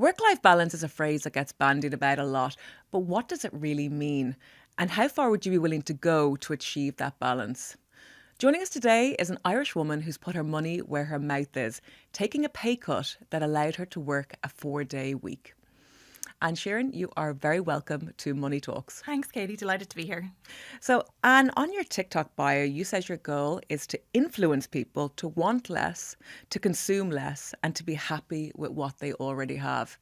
Work-life balance is a phrase that gets bandied about a lot, but what does it really mean? And how far would you be willing to go to achieve that balance? Joining us today is an Irish woman who's put her money where her mouth is, taking a pay cut that allowed her to work a 4-day week. Anne Sheeran, you are very welcome to Money Talks. Thanks, Katie. Delighted to be here. So, Anne, on your TikTok bio, you says your goal is to influence people to want less, to consume less, and to be happy with what they already have.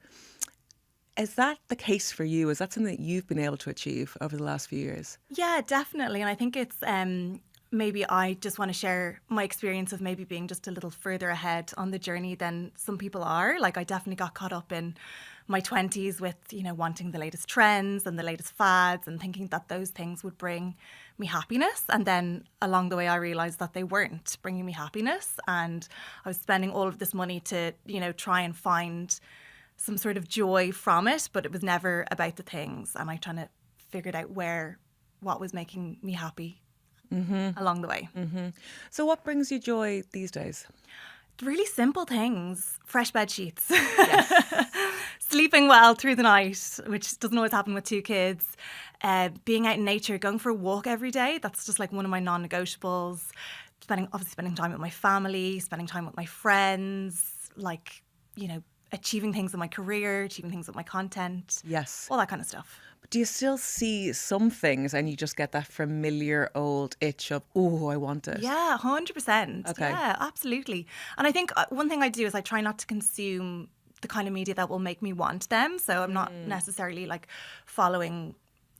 Is that the case for you? Is that something that you've been able to achieve over the last few years? Yeah, definitely. And I think it's maybe I just want to share my experience of maybe being just a little further ahead on the journey than some people are. Like I definitely got caught up in my 20s with, wanting the latest trends and the latest fads and thinking that those things would bring me happiness. And then along the way, I realized that they weren't bringing me happiness. And I was spending all of this money to, try and find some sort of joy from it, but it was never about the things. And I kind of figured out what was making me happy along the way. Mm-hmm. So what brings you joy these days? Really simple things. Fresh bed sheets. Yes. Sleeping well through the night, which doesn't always happen with 2 kids. Being out in nature, going for a walk every day. That's just like one of my non-negotiables. Spending time with my family, spending time with my friends, achieving things in my career, achieving things with my content. Yes. All that kind of stuff. But do you still see some things and you just get that familiar old itch of, oh, I want it? Yeah, 100%. Okay. Yeah, absolutely. And I think one thing I do is I try not to consume the kind of media that will make me want them. So I'm not necessarily following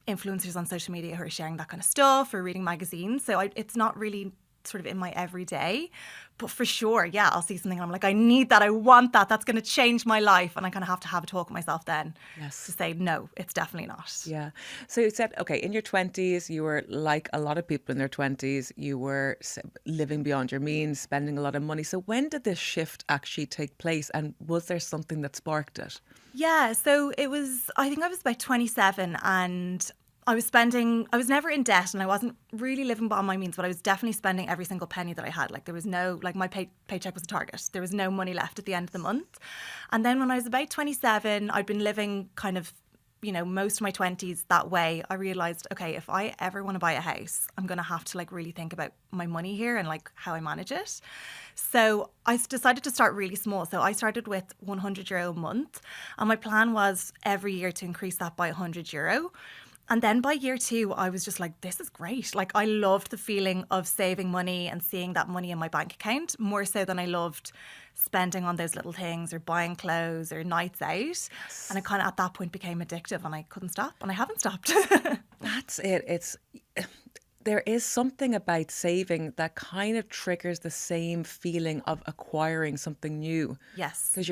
influencers on social media who are sharing that kind of stuff or reading magazines. So it's not really sort of in my everyday. But for sure, yeah, I'll see something and I'm like, I need that, I want that, that's going to change my life. And I kind of have to have a talk with myself then to say, no, it's definitely not. Yeah. So you said, okay, in your 20s, you were like a lot of people in their 20s, you were living beyond your means, spending a lot of money. So when did this shift actually take place? And was there something that sparked it? Yeah, so I think I was about 27 and I was never in debt and I wasn't really living beyond my means, but I was definitely spending every single penny that I had. There was no, my paycheck was a target. There was no money left at the end of the month. And then when I was about 27, I'd been living kind of, most of my 20s that way. I realised, okay, if I ever want to buy a house, I'm going to have to really think about my money here and how I manage it. So I decided to start really small. So I started with €100 a month. And my plan was every year to increase that by €100. And then by year 2, I was just like, this is great. I loved the feeling of saving money and seeing that money in my bank account more so than I loved spending on those little things or buying clothes or nights out. Yes. And it kind of at that point became addictive and I couldn't stop and I haven't stopped. That's it. There is something about saving that kind of triggers the same feeling of acquiring something new. Yes. Because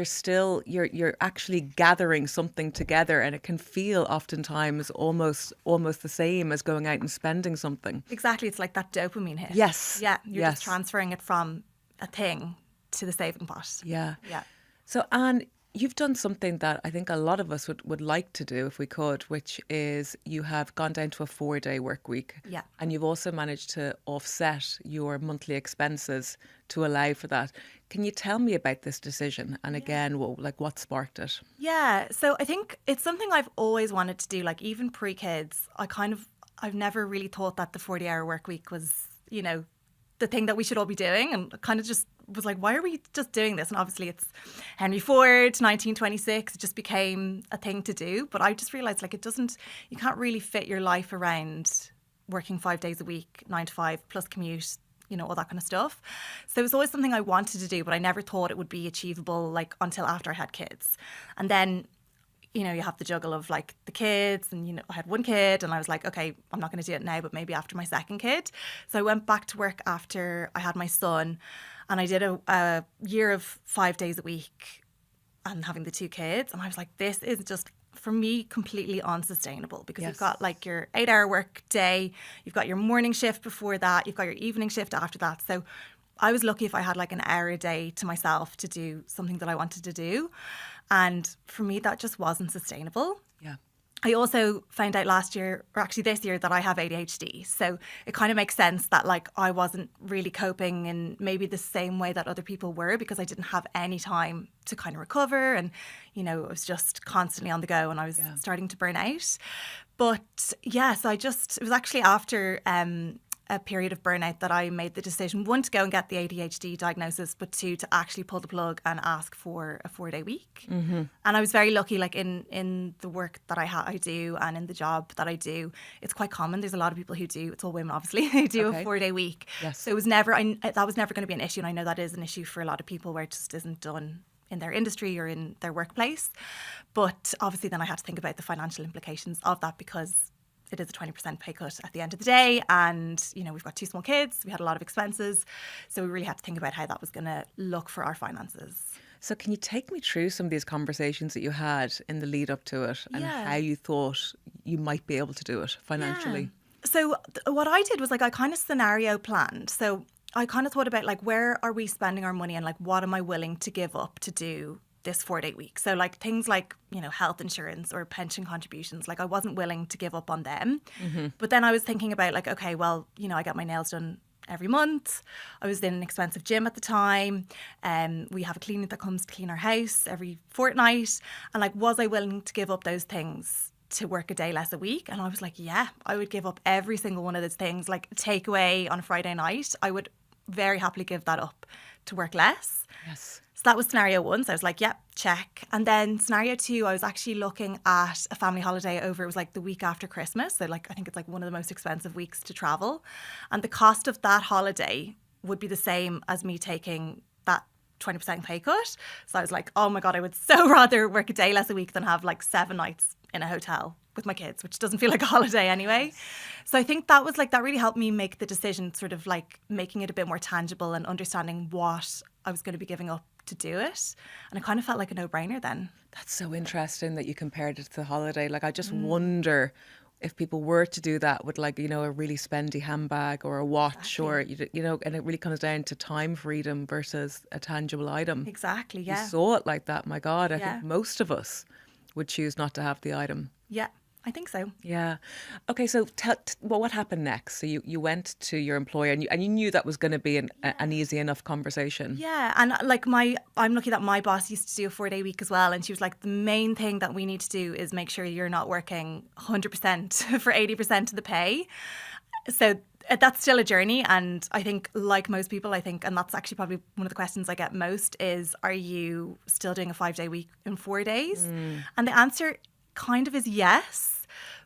you're actually gathering something together and it can feel oftentimes almost the same as going out and spending something. Exactly. It's like that dopamine hit. Yes. Yeah. You're just transferring it from a thing to the saving pot. Yeah. Yeah. So Anne, you've done something that I think a lot of us would like to do if we could, which is you have gone down to a 4-day work week. Yeah. And you've also managed to offset your monthly expenses to allow for that. Can you tell me about this decision? And again, what sparked it? Yeah. So I think it's something I've always wanted to do, even pre-kids. I've never really thought that the 40-hour work week was, the thing that we should all be doing. And kind of just was like, why are we just doing this? And obviously it's Henry Ford, 1926, it just became a thing to do. But I just realised you can't really fit your life around working 5 days a week, 9 to 5, plus commute, all that kind of stuff. So it was always something I wanted to do, but I never thought it would be achievable until after I had kids. And then you have the juggle of the kids and, I had 1 kid and I was like, okay, I'm not going to do it now, but maybe after my 2nd kid. So I went back to work after I had my son and I did a year of 5 days a week and having the 2 kids. And I was like, this is just, for me, completely unsustainable because you've got your 8-hour work day, you've got your morning shift before that, you've got your evening shift after that. So I was lucky if I had an hour a day to myself to do something that I wanted to do. And for me, that just wasn't sustainable. Yeah. I also found out last year, or actually this year, that I have ADHD. So it kind of makes sense that like I wasn't really coping in maybe the same way that other people were, because I didn't have any time to kind of recover. And, you know, it was just constantly on the go and I was starting to burn out. But yes, it was actually after a period of burnout that I made the decision, one, to go and get the ADHD diagnosis, but two, to actually pull the plug and ask for a 4-day week. Mm-hmm. And I was very lucky, like in the work that I do and in the job that I do, it's quite common. There's a lot of people who do, it's all women obviously, who do a 4-day week. Yes. So that was never going to be an issue. And I know that is an issue for a lot of people where it just isn't done in their industry or in their workplace. But obviously then I had to think about the financial implications of that, because it is a 20% pay cut at the end of the day. And, you know, we've got 2 small kids. We had a lot of expenses. So we really had to think about how that was going to look for our finances. So can you take me through some of these conversations that you had in the lead up to it and how you thought you might be able to do it financially? Yeah. So what I did was like I kind of scenario planned. So I kind of thought about like, where are we spending our money and like what am I willing to give up to do this 4-day week? So like things like, you know, health insurance or pension contributions, like I wasn't willing to give up on them. Mm-hmm. But then I was thinking about like, okay, well, you know, I get my nails done every month. I was in an expensive gym at the time. We have a cleaner that comes to clean our house every fortnight. And like, was I willing to give up those things to work a day less a week? And I was like, yeah, I would give up every single one of those things. Like takeaway on a Friday night, I would very happily give that up to work less. Yes. So that was scenario 1. So I was like, yep, check. And then scenario 2, I was actually looking at a family holiday over, it was like the week after Christmas. So like, I think it's like one of the most expensive weeks to travel. And the cost of that holiday would be the same as me taking that 20% pay cut. So I was like, oh my God, I would so rather work a day less a week than have like 7 nights in a hotel with my kids, which doesn't feel like a holiday anyway. So I think that was like, that really helped me make the decision, sort of like making it a bit more tangible and understanding what I was going to be giving up to do it. And it kind of felt like a no-brainer then. That's so interesting that you compared it to the holiday. Like, I just wonder if people were to do that with like, you know, a really spendy handbag or a watch or, you know, and it really comes down to time freedom versus a tangible item. Exactly, yeah. You saw it like that. My God, I think most of us would choose not to have the item. Yeah, I think so. Yeah. Okay, so well, what happened next? So you went to your employer and you knew that was going to be an easy enough conversation. Yeah, and like I'm lucky that my boss used to do a 4-day week as well, and she was like, the main thing that we need to do is make sure you're not working 100% for 80% of the pay. So that's still a journey, and I think, like most people, and that's actually probably one of the questions I get most is, are you still doing a 5-day week in 4 days? And the answer kind of is yes.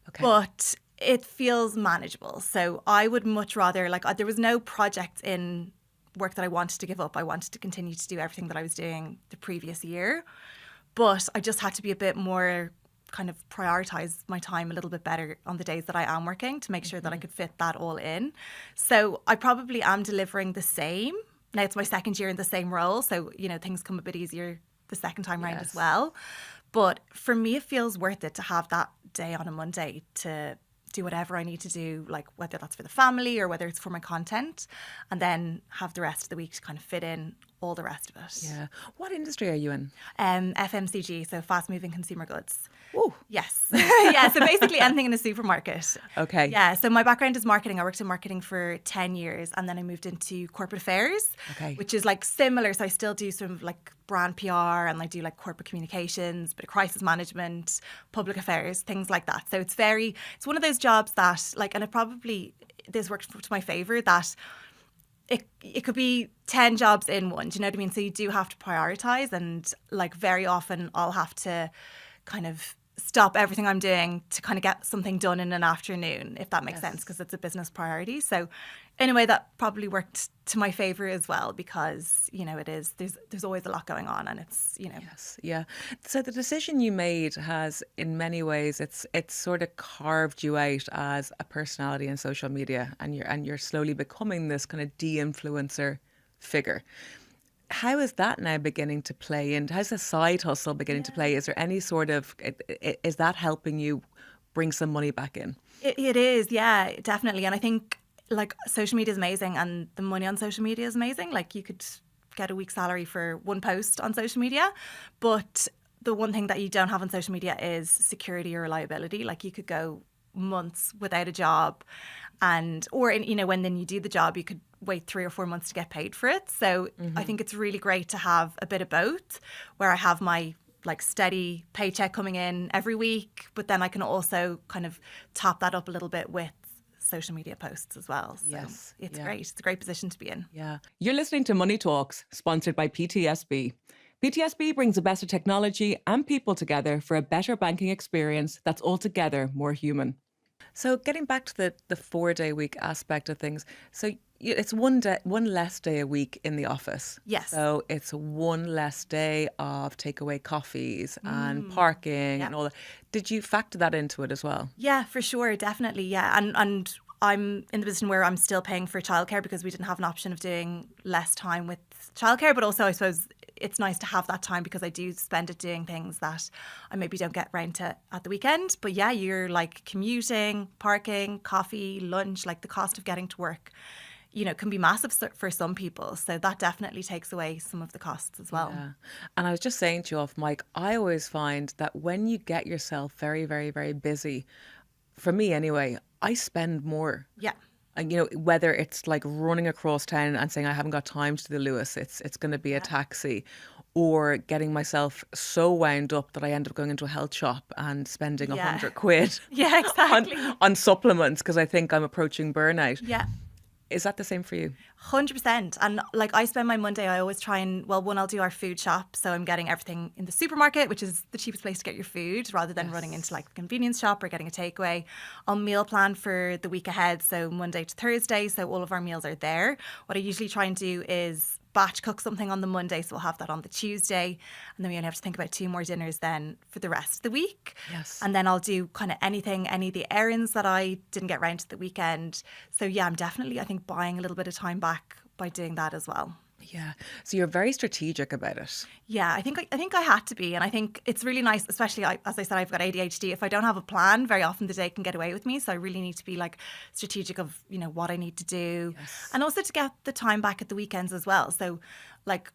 Okay. But it feels manageable. So I would much rather, like, there was no project in work that I wanted to give up. I wanted to continue to do everything that I was doing the previous year. But I just had to be a bit more, kind of prioritise my time a little bit better on the days that I am working to make sure that I could fit that all in. So I probably am delivering the same. Now it's my second year in the same role. So, you know, things come a bit easier the second time round as well. But for me, it feels worth it to have that day on a Monday to do whatever I need to do, like whether that's for the family or whether it's for my content, and then have the rest of the week to kind of fit in all the rest of it. Yeah. What industry are you in? FMCG, so fast moving consumer goods. Oh. Yes. Yeah, so basically anything in a supermarket. Okay. Yeah, so my background is marketing. I worked in marketing for 10 years and then I moved into corporate affairs, which is like similar. So I still do sort of like brand PR and I do like corporate communications, bit of crisis management, public affairs, things like that. So it's one of those jobs that like, and this worked to my favour, that it could be 10 jobs in one, do you know what I mean? So you do have to prioritise, and like very often I'll have to kind of stop everything I'm doing to kind of get something done in an afternoon, if that makes sense, because it's a business priority. So anyway, that probably worked to my favour as well, because, you know, there's always a lot going on, and it's, you know. Yes, yeah. So the decision you made has, in many ways, it's sort of carved you out as a personality in social media, and you're slowly becoming this kind of de-influencer figure. How is that now beginning to play in? How's the side hustle beginning to play? Is there any sort of, is that helping you bring some money back in? It is, yeah, definitely. And I think like social media is amazing, and the money on social media is amazing. Like you could get a week's salary for one post on social media, but the one thing that you don't have on social media is security or reliability. Like you could go months without a job, when then you do the job, you could wait 3 or 4 months to get paid for it. So I think it's really great to have a bit of both, where I have my like steady paycheck coming in every week, but then I can also kind of top that up a little bit with social media posts as well. So Yes. it's great. It's a great position to be in. Yeah. You're listening to Money Talks, sponsored by PTSB. PTSB brings the best of technology and people together for a better banking experience that's altogether more human. So getting back to the 4-day week aspect of things, so it's one less day a week in the office. Yes. So it's one less day of takeaway coffees and parking and all that. Did you factor that into it as well? Yeah, for sure, definitely. Yeah, and I'm in the position where I'm still paying for childcare because we didn't have an option of doing less time with childcare. But also, I suppose it's nice to have that time because I do spend it doing things that I maybe don't get round to at the weekend. But yeah, you're like commuting, parking, coffee, lunch, like the cost of getting to work, can be massive for some people. So that definitely takes away some of the costs as well. Yeah. And I was just saying to you off mic, I always find that when you get yourself very, very, very busy, for me anyway, I spend more. Yeah. And, whether it's like running across town and saying I haven't got time to the Lewis, it's going to be a taxi, or getting myself so wound up that I end up going into a health shop and spending £100 Yeah, exactly. on supplements because I think I'm approaching burnout. Yeah. Is that the same for you? 100%. And like I spend my Monday, I always try and, one, I'll do our food shop. So I'm getting everything in the supermarket, which is the cheapest place to get your food rather than running into like a convenience shop or getting a takeaway. I'll meal plan for the week ahead. So Monday to Thursday. So all of our meals are there. What I usually try and do is batch cook something on the Monday, so we'll have that on the Tuesday, and then we only have to think about 2 more dinners then for the rest of the week. Yes. And then I'll do kind of any of the errands that I didn't get round to the weekend. So yeah, I'm definitely, I think, buying a little bit of time back by doing that as well. Yeah. So you're very strategic about it. Yeah, I think I had to be. And I think it's really nice, especially, as I said, I've got ADHD. If I don't have a plan, very often the day can get away with me. So I really need to be like strategic of, what I need to do. Yes. And also to get the time back at the weekends as well. So like,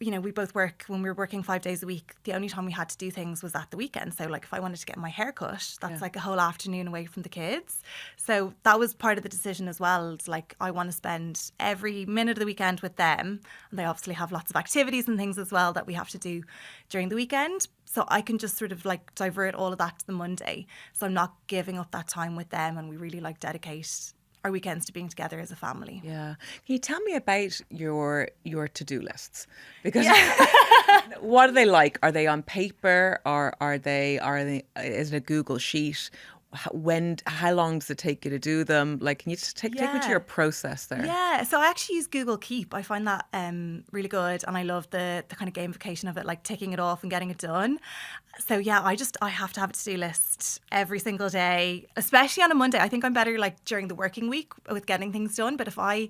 we both work, when we were working 5 days a week, the only time we had to do things was at the weekend. So like if I wanted to get my hair cut, that's like a whole afternoon away from the kids. So that was part of the decision as well. It's like I want to spend every minute of the weekend with them. And they obviously have lots of activities and things as well that we have to do during the weekend. So I can just sort of like divert all of that to the Monday. So I'm not giving up that time with them, and we really like dedicate our weekends to being together as a family. Yeah. Can you tell me about your to-do lists? Because what are they like? Are they on paper, or are they is it a Google sheet? How long does it take you to do them? Like, can you just take me to your process there? Yeah, so I actually use Google Keep. I find that really good, and I love the kind of gamification of it, like ticking it off and getting it done. So yeah, I have to have a to-do list every single day, especially on a Monday. I think I'm better like during the working week with getting things done, but if I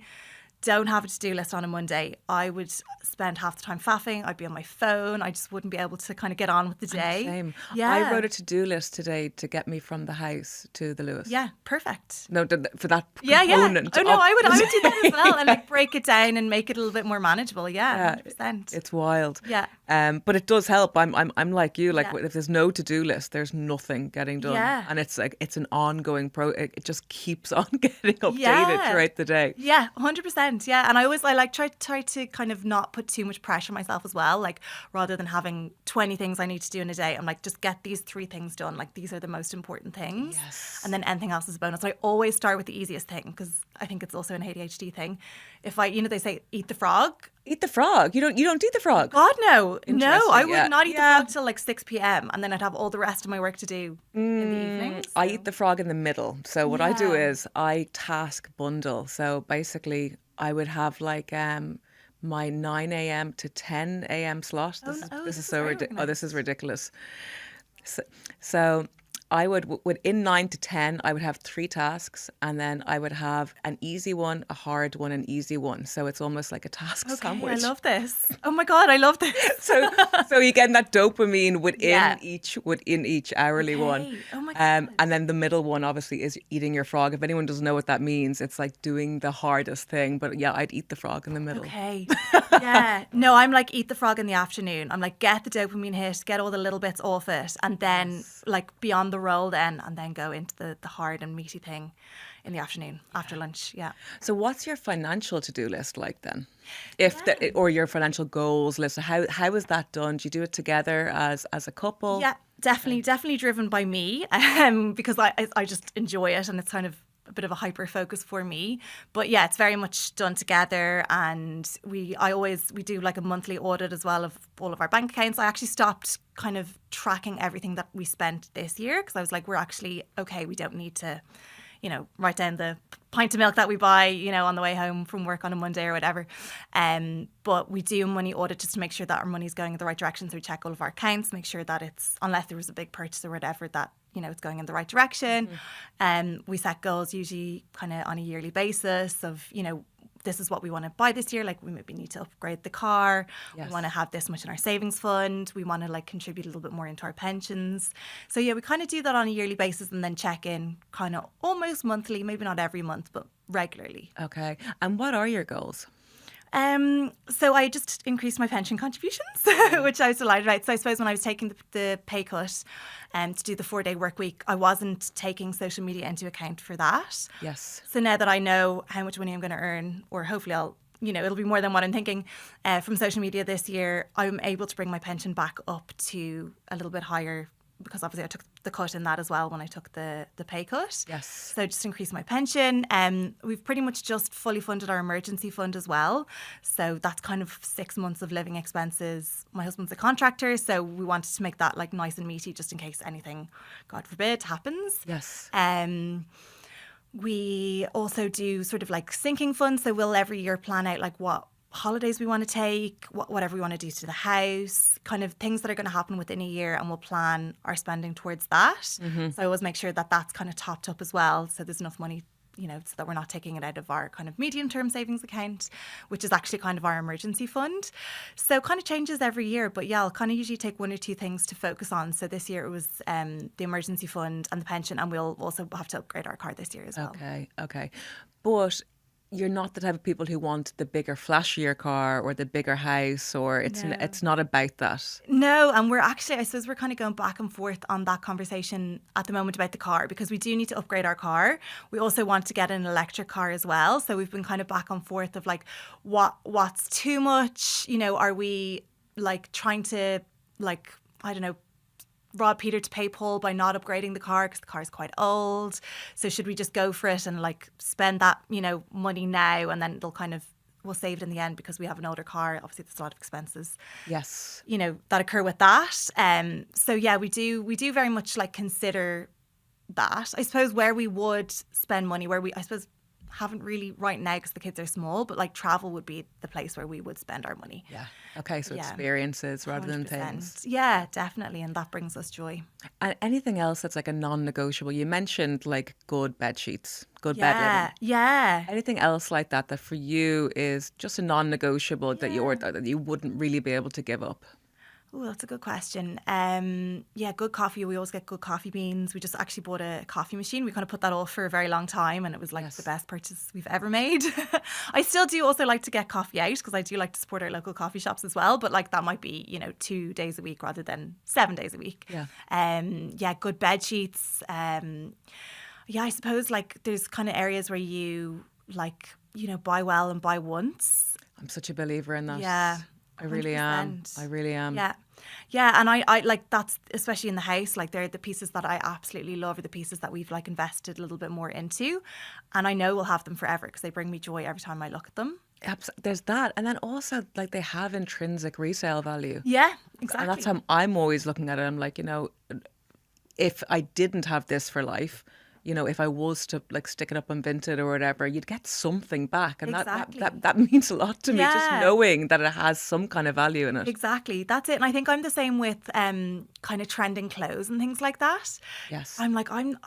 don't have a to-do list on a Monday, I would spend half the time faffing. I'd be on my phone. I just wouldn't be able to kind of get on with the day. Same. Yeah. I wrote a to-do list today to get me from the house to the Lewis. Yeah, perfect. No, for that Yeah. component. Oh no, I would do that as well, and like break it down and make it a little bit more manageable. Yeah, 100%. It's wild. Yeah. But it does help. I'm like you. Like if there's no to-do list, there's nothing getting done. Yeah. And it's like it's an ongoing it just keeps on getting updated throughout the day. Yeah, 100%. Yeah, and I like try to kind of not put too much pressure on myself as well. Like rather than having 20 things I need to do in a day, I'm like, just get these 3 things done. Like these are the most important things. Yes. And then anything else is a bonus. I always start with the easiest thing because I think it's also an ADHD thing. If they say eat the frog. Eat the frog. You don't eat the frog. God no. No, I would Yeah. not eat the frog till like 6 p.m. and then I'd have all the rest of my work to do in the evenings. I eat the frog in the middle. So what I do is I task bundle. So basically I would have like my 9 a.m. to 10 a.m. slot. This is so ridiculous. This is ridiculous. So I would, within 9 to 10, I would have 3 tasks, and then I would have an easy one, a hard one, an easy one. So it's almost like a task Okay, sandwich. I love this. Oh my God, I love this. So you get that dopamine Yeah. within each hourly one. Okay. Oh my God. And then the middle one obviously is eating your frog. If anyone doesn't know what that means, it's like doing the hardest thing. But yeah, I'd eat the frog in the middle. Okay. Yeah. No, I'm like eat the frog in the afternoon. I'm like get the dopamine hit, get all the little bits off it, and then like beyond the roll then, and then go into the hard and meaty thing in the afternoon after lunch. Yeah. So what's your financial to-do list like then? Or your financial goals list? How is that done? Do you do it together as a couple? Yeah, definitely driven by me, because I just enjoy it, and it's kind of a bit of a hyper focus for me. But yeah, it's very much done together, and we do like a monthly audit as well of all of our bank accounts. I actually stopped kind of tracking everything that we spent this year, because I was like, we're actually okay. We don't need to, write down the pint of milk that we buy, on the way home from work on a Monday or whatever. But we do a money audit just to make sure that our money's going in the right direction. So we check all of our accounts, make sure that it's, unless there was a big purchase or whatever, that it's going in the right direction. We set goals usually kind of on a yearly basis of, this is what we want to buy this year. Like we maybe need to upgrade the car. Yes. We want to have this much in our savings fund. We want to like contribute a little bit more into our pensions. So yeah, we kind of do that on a yearly basis and then check in kind of almost monthly, maybe not every month, but regularly. Okay. And what are your goals? So I just increased my pension contributions, which I was delighted about. So I suppose when I was taking the pay cut to do the 4-day work week, I wasn't taking social media into account for that. Yes. So now that I know how much money I'm going to earn, or hopefully it'll be more than what I'm thinking from social media this year, I'm able to bring my pension back up to a little bit higher, because obviously I took the cut in that as well when I took the pay cut. Yes. So just increased my pension. We've pretty much just fully funded our emergency fund as well. So that's kind of 6 months of living expenses. My husband's a contractor, so we wanted to make that like nice and meaty just in case anything, God forbid, happens. Yes. We also do sort of like sinking funds. So we'll every year plan out like what holidays we want to take, whatever we want to do to the house, kind of things that are going to happen within a year, and we'll plan our spending towards that. So I always make sure that that's kind of topped up as well, so there's enough money, so that we're not taking it out of our kind of medium-term savings account, which is actually kind of our emergency fund. So kind of changes every year, but yeah, I'll kind of usually take 1 or 2 things to focus on. So this year it was the emergency fund and the pension, and we'll also have to upgrade our car this year as well. Okay. But you're not the type of people who want the bigger, flashier car or the bigger house, or it's not about that. No, and we're actually, I suppose we're kind of going back and forth on that conversation at the moment about the car, because we do need to upgrade our car. We also want to get an electric car as well. So we've been kind of back and forth of like what's too much, are we like trying to like, I don't know, rob Peter to pay Paul by not upgrading the car because the car is quite old. So should we just go for it and like spend that, money now, and then we'll save it in the end because we have an older car. Obviously, there's a lot of expenses. Yes. That occur with that. So yeah, we do very much like consider that. I suppose where we would spend money, I suppose haven't really right now because the kids are small, but like travel would be the place where we would spend our money. Yeah. Okay, so experiences rather 100%. Than things. Yeah, definitely, and that brings us joy. And anything else that's like a non-negotiable? You mentioned like good bed sheets, good bed linen. Yeah. Anything else like that for you is just a non-negotiable that you wouldn't really be able to give up? Oh, that's a good question. Good coffee. We always get good coffee beans. We just actually bought a coffee machine. We kind of put that off for a very long time, and it was like the best purchase we've ever made. I still do also like to get coffee out because I do like to support our local coffee shops as well. But like that might be, 2 days a week rather than 7 days a week. Yeah. Good bed sheets. I suppose like there's kind of areas where you like, buy well and buy once. I'm such a believer in that. Yeah. I really am. Yeah, and I like that's especially in the house, like they're the pieces that I absolutely love, are the pieces that we've like invested a little bit more into, and I know we'll have them forever because they bring me joy every time I look at them. There's that, and then also like they have intrinsic resale value. Yeah, exactly. And that's how I'm always looking at it. I'm like, if I didn't have this for life, you know, if I was to like stick it up on Vinted or whatever, you'd get something back. And Exactly. that means a lot to me, just Yeah. knowing that it has some kind of value in it. Exactly. That's it. And I think I'm the same with kind of trending clothes and things like that. Yes. I'm not going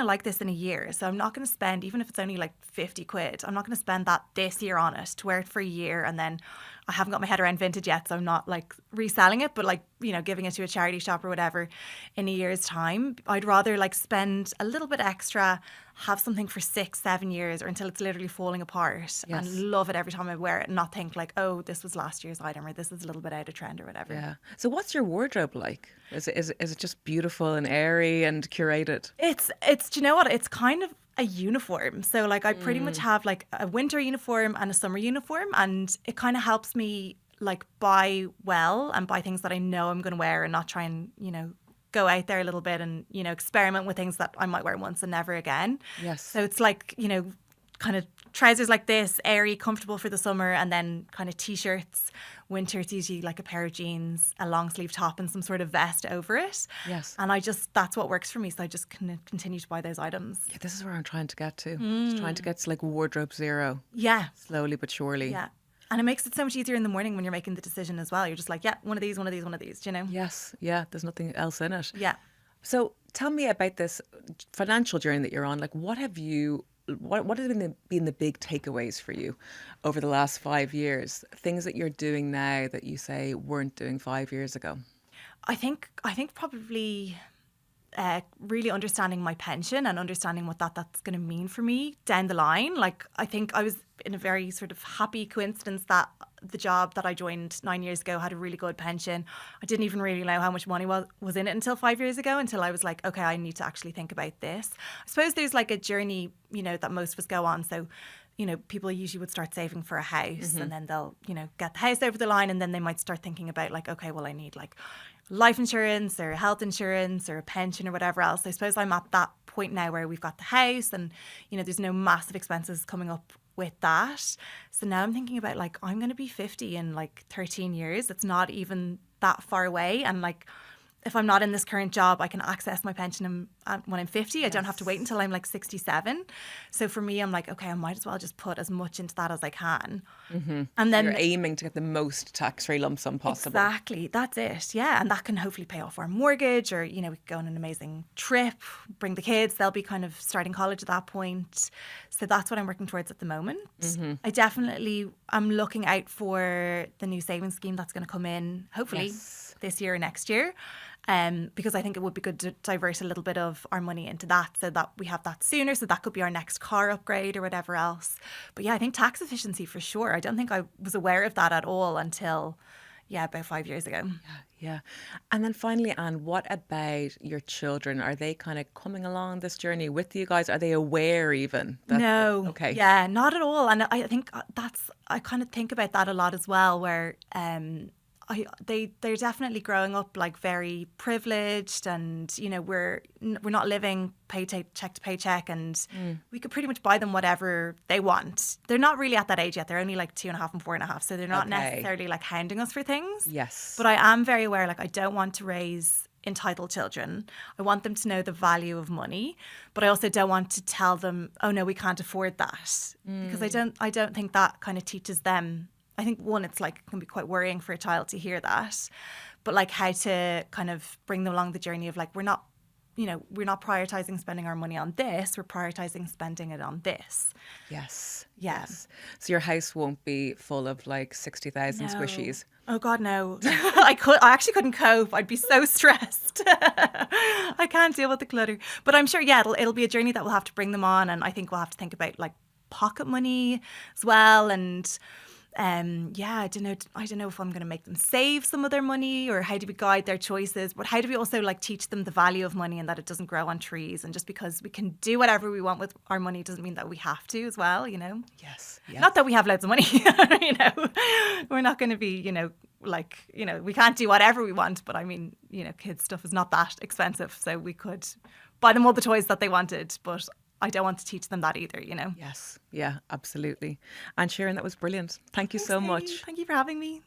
to like this in a year. So I'm not going to spend, even if it's only like 50 quid, I'm not going to spend that this year on it to wear it for a year. And then I haven't got my head around vintage yet. So I'm not like reselling it, but like, you know, giving it to a charity shop or whatever in a year's time. I'd rather like spend a little bit extra, have something for 6-7 years or until it's literally falling apart and love it every time I wear it and not think like, oh, this was last year's item or this is a little bit out of trend or whatever. Yeah. So what's your wardrobe like? Is it just beautiful and airy and curated? It's do you know what? It's kind of a uniform. So like I pretty much have like a winter uniform and a summer uniform, and it kind of helps me like buy well and buy things that I know I'm going to wear and not try and, you know, go out there a little bit and, you know, experiment with things that I might wear once and never again. Yes. So it's like, you know, kind of trousers like this, airy, comfortable for the summer, and then kind of t-shirts. Winter, it's usually like a pair of jeans, a long sleeve top and some sort of vest over it. Yes. And that's what works for me. So I just continue to buy those items. Yeah, this is where I'm trying to get to. Just trying to get to like wardrobe zero. Yeah. Slowly but surely. Yeah. And it makes it so much easier in the morning when you're making the decision as well. You're just like, yeah, one of these, do you know? Yes. Yeah. There's nothing else in it. Yeah. So tell me about this financial journey that you're on. Like, what have been the big takeaways for you over the last 5 years? Things that you're doing now that you say weren't doing 5 years ago. I think probably really understanding my pension and understanding what that's going to mean for me down the line. Like, I think I was in a very sort of happy coincidence that the job that I joined 9 years ago had a really good pension. I didn't even really know how much money was in it until 5 years ago, until I was like, okay, I need to actually think about this. I suppose there's like a journey, you know, that most of us go on. So, you know, people usually would start saving for a house and then they'll, you know, get the house over the line, and then they might start thinking about like, okay, well, I need like life insurance or health insurance or a pension or whatever else. I suppose I'm at that point now where we've got the house and, you know, there's no massive expenses coming up with that. So now I'm thinking about like, I'm going to be 50 in like 13 years. It's not even that far away. And like, if I'm not in this current job, I can access my pension when I'm 50. I don't have to wait until I'm like 67. So for me, I'm like, okay, I might as well just put as much into that as I can. Mm-hmm. And then you're aiming to get the most tax-free lump sum possible. Exactly. That's it. Yeah. And that can hopefully pay off our mortgage, or, you know, we could go on an amazing trip, bring the kids. They'll be kind of starting college at that point. So that's what I'm working towards at the moment. Mm-hmm. I definitely am looking out for the new savings scheme that's going to come in, hopefully this year or next year. Because I think it would be good to divert a little bit of our money into that so that we have that sooner. So that could be our next car upgrade or whatever else. But yeah, I think tax efficiency for sure. I don't think I was aware of that at all until, about 5 years ago. Yeah. And then finally, Anne, what about your children? Are they kind of coming along this journey with you guys? Are they aware even? No. Okay. Yeah, not at all. And I think I kind of think about that a lot as well, where they're definitely growing up like very privileged, and you know we're not living paycheck to paycheck, and we could pretty much buy them whatever they want. They're not really at that age yet. They're only like 2.5 and 4.5, so they're not necessarily like hounding us for things. Yes, but I am very aware. Like, I don't want to raise entitled children. I want them to know the value of money, but I also don't want to tell them, oh no, we can't afford that, because I don't think that kind of teaches them. I think one, it's like, it can be quite worrying for a child to hear that, but like how to kind of bring them along the journey of like, we're not prioritizing spending our money on this, we're prioritizing spending it on this. Yes. Yeah. Yes. So your house won't be full of like 60,000 squishies. Oh God, no. I actually couldn't cope. I'd be so stressed. I can't deal with the clutter. But I'm sure, it'll be a journey that we'll have to bring them on, and I think we'll have to think about like pocket money as well, and I don't know if I'm going to make them save some of their money, or how do we guide their choices, but how do we also like teach them the value of money and that it doesn't grow on trees, and just because we can do whatever we want with our money doesn't mean that we have to as well, you know. Yes. Not that we have loads of money. You know, we're not going to be, you know, like, you know, we can't do whatever we want, but I mean, you know, kids stuff is not that expensive, so we could buy them all the toys that they wanted, but I don't want to teach them that either, you know. Yes. Yeah, absolutely. Anne Sheeran, that was brilliant. Thank you so much. Thank you for having me.